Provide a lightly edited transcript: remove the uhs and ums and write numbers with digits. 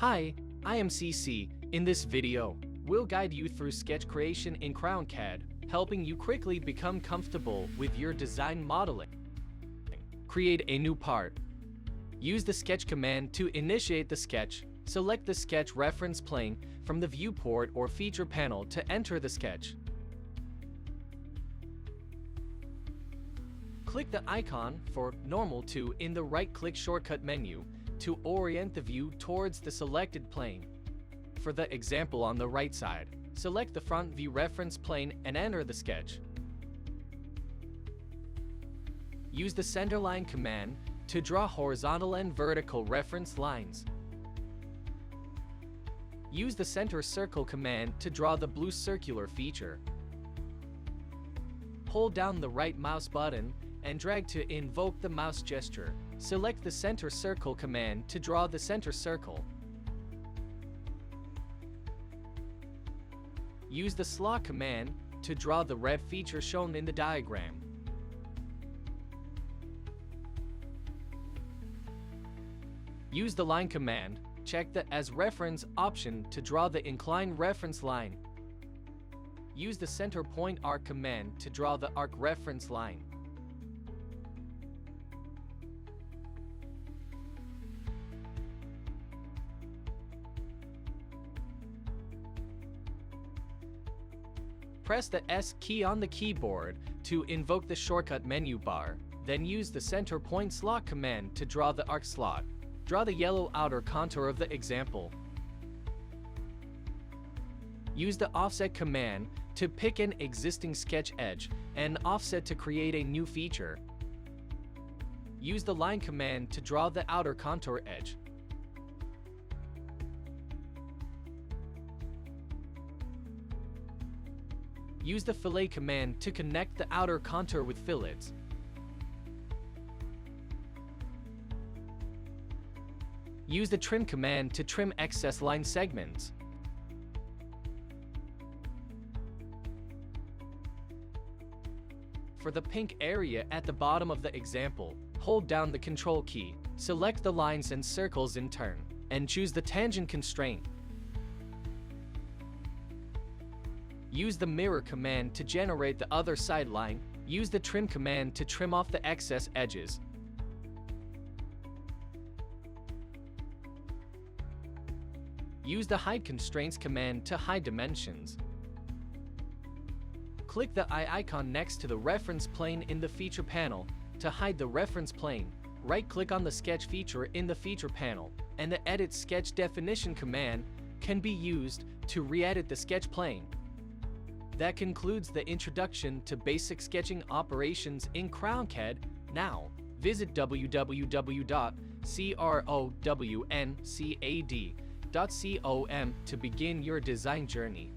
Hi, I am CC. In this video, we'll guide you through sketch creation in CrownCAD, helping you quickly become comfortable with your design modeling. Create a new part. Use the sketch command to initiate the sketch. Select the sketch reference plane from the viewport or feature panel to enter the sketch. Click the icon for Normal to in the right-click shortcut menu to orient the view towards the selected plane. For the example on the right side, select the front view reference plane and enter the sketch. Use the centerline command to draw horizontal and vertical reference lines. Use the center circle command to draw the blue circular feature. Hold down the right mouse button and drag to invoke the mouse gesture. Select the center circle command to draw the center circle. Use the slot command to draw the red feature shown in the diagram. Use the line command. Check the As Reference option to draw the inclined reference line. Use the center point arc command to draw the arc reference line. Press the S key on the keyboard to invoke the shortcut menu bar. Then use the center point slot command to draw the arc slot. Draw the yellow outer contour of the example. Use the offset command to pick an existing sketch edge and offset to create a new feature. Use the line command to draw the outer contour edge. Use the fillet command to connect the outer contour with fillets. Use the trim command to trim excess line segments. For the pink area at the bottom of the example, hold down the Control key, select the lines and circles in turn, and choose the tangent constraint. Use the mirror command to generate the other side line. Use the trim command to trim off the excess edges. Use the Hide Constraints command to hide dimensions. Click the eye icon next to the reference plane in the feature panel to hide the reference plane. Right-click on the sketch feature in the feature panel, and the Edit Sketch Definition command can be used to re-edit the sketch plane. That concludes the introduction to basic sketching operations in CrownCAD. Now, visit www.crownCAD.com to begin your design journey.